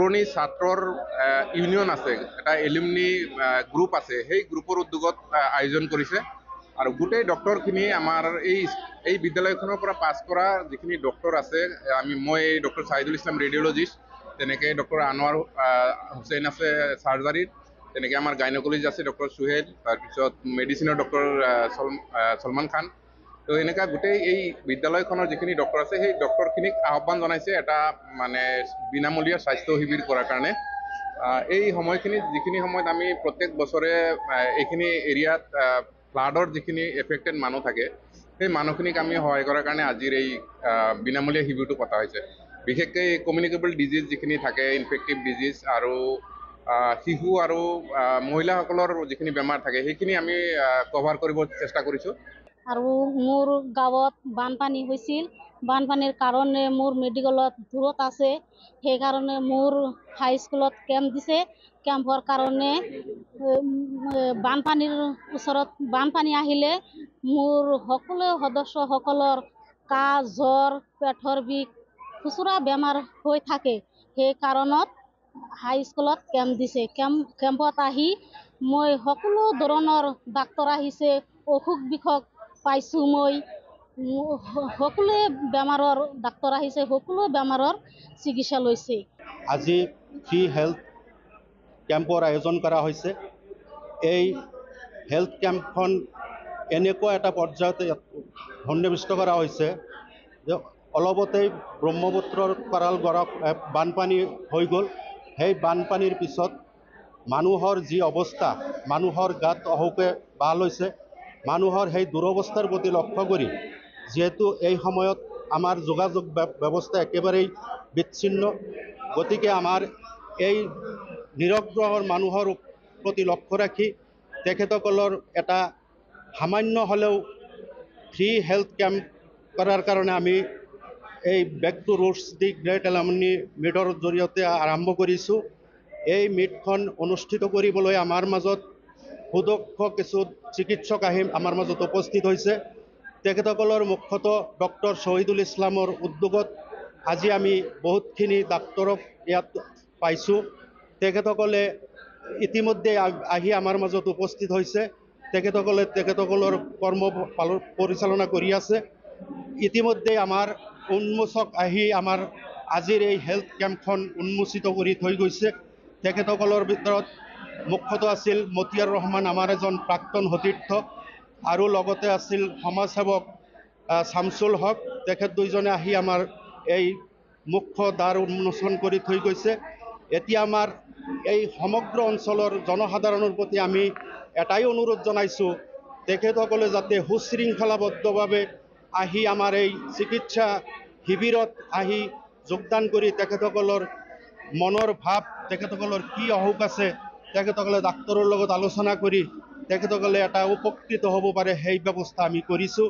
পুৰণি ছাত্ৰৰ ইউনিয়ন আছে, এটা এলুমনি গ্ৰুপ আছে, সেই গ্ৰুপৰ উদ্যোগত আয়োজন কৰিছে। আৰু গোটেই ডক্টৰখিনি আমাৰ এই বিদ্যালয়খনৰ পৰা পাছ কৰা যিখিনি ডক্টৰ আছে, মই ডক্টৰ ছাহিদুল ইছলাম ৰেডিঅ'লজিষ্ট, তেনেকৈ ডক্টৰ আনোৱাৰ হুছেইন আছে চাৰ্জাৰীত, তেনেকৈ আমাৰ গাইনকলজি আছে ডক্টৰ সুহেল, তাৰপিছত মেডিচিনৰ ডক্টৰ সলমান খান। তো এনেকুৱা গোটেই এই বিদ্যালয়খনৰ যিখিনি ডক্টৰ আছে, সেই ডক্টৰখিনিক আহ্বান জনাইছে এটা মানে বিনামূলীয়া স্বাস্থ্য শিবিৰ কৰাৰ কাৰণে। এই সময়খিনিত যিখিনি সময়ত আমি প্ৰত্যেক বছৰে এইখিনি এৰিয়াত ফ্লাডৰ যিখিনি এফেক্টেড মানুহ থাকে, সেই মানুহখিনিক আমি সহায় কৰাৰ কাৰণে আজিৰ এই বিনামূলীয়া শিবিৰটো পতা হৈছে। বিশেষকৈ কমিউনিকেবল ডিজিজ যিখিনি থাকে, ইনফেক্টিভ ডিজিজ, আৰু শিশু আৰু মহিলাসকলৰ যিখিনি বেমাৰ থাকে, সেইখিনি আমি কভাৰ কৰিব চেষ্টা কৰিছোঁ। আৰু মোৰ গাঁৱত বানপানী হৈছিল, বানপানীৰ কাৰণে মোৰ মেডিকেলত দূৰত আছে, সেইকাৰণে মোৰ হাইস্কুলত কেম্প দিছে। কেম্পৰ কাৰণে বানপানীৰ ওচৰত বানপানী আহিলে মোৰ সকলো সদস্যসকলৰ কাহ, জ্বৰ, পেটৰ বিষ, খুচুৰা বেমাৰ হৈ থাকে। সেই কাৰণত হাইস্কুলত কেম্প দিছে। কেম্পত আহি মই সকলো ধৰণৰ ডাক্তৰ আহিছে, অসুখ বিসুখ পাইছোঁ। মই সকলোৱে বেমাৰৰ ডাক্তৰ আহিছে, সকলো বেমাৰৰ চিকিৎসা লৈছে। আজি ফ্ৰী হেল্থ কেম্পৰ আয়োজন কৰা হৈছে। এই হেল্থ কেম্পখন এনেকুৱা এটা পৰ্যায়তে সন্নিৱিষ্ট কৰা হৈছে যে অলপতেই ব্ৰহ্মপুত্ৰৰ পাৰাল গৰা বানপানী হৈ গ'ল। সেই বানপানীৰ পিছত মানুহৰ যি অৱস্থা, মানুহৰ গাত অহোকে বাল হৈছে। মানুহৰ সেই দুৰৱস্থাৰ প্ৰতি লক্ষ্য কৰি, যিহেতু এই সময়ত আমাৰ যোগাযোগ ব্যৱস্থা একেবাৰেই বিচ্ছিন্ন, গতিকে আমাৰ এই নিৰগ্ৰহৰ মানুহৰ প্ৰতি লক্ষ্য ৰাখি তেখেতসকলৰ এটা সামান্য হ'লেও ফ্ৰী হেল্থ কেম্প কৰাৰ কাৰণে আমি এই back to roots the great alumni মিটৰ জৰিয়তে আৰম্ভ কৰিছোঁ। এই মিটখন অনুষ্ঠিত কৰিবলৈ আমাৰ মাজত সুদক্ষ কিছু চিকিৎসক আহি আমাৰ মাজত উপস্থিত হৈছে। তেখেতসকলৰ মুখ্যতঃ ডক্টৰ শহীদুল ইছলামৰ উদ্যোগত আজি আমি বহুতখিনি ডাক্তৰক ইয়াত পাইছোঁ। তেখেতসকলে ইতিমধ্যে আহি আমাৰ মাজত উপস্থিত হৈছে। তেখেতসকলে তেখেতসকলৰ কৰ্ম পৰিচালনা কৰি আছে। ইতিমধ্যে আমাৰ উন্মোচক আহি আমাৰ আজিৰ এই হেল্থ কেম্পখন উন্মোচিত কৰি থৈ গৈছে। তেখেতসকলৰ ভিতৰত মুখ্যতঃ আছিল মতিয়াৰ ৰহমান, আমাৰ এজন প্ৰাক্তন সতীৰ্থ, আৰু লগতে আছিল সমাজসেৱক শামছুল হক। তেখেত দুইজনে আহি আমাৰ এই মুখ্য দ্বাৰ উন্মোচন কৰি থৈ গৈছে। এতিয়া আমাৰ এই সমগ্ৰ অঞ্চলৰ জনসাধাৰণৰ প্ৰতি আমি এটাই অনুৰোধ জনাইছোঁ, তেখেতসকলে যাতে সুশৃংখলাবদ্ধভাৱে আহি আমাৰ এই চিকিৎসা শিবিৰত আহি যোগদান কৰি তেখেতসকলৰ মনৰ ভাৱ, তেখেতসকলৰ কি অসুখ আছে, তেখেতসকলে ডাক্তৰৰ লগত আলোচনা কৰি তেখেতসকলে এটা উপকৃত হ'ব পাৰে, সেই ব্যৱস্থা আমি কৰিছোঁ।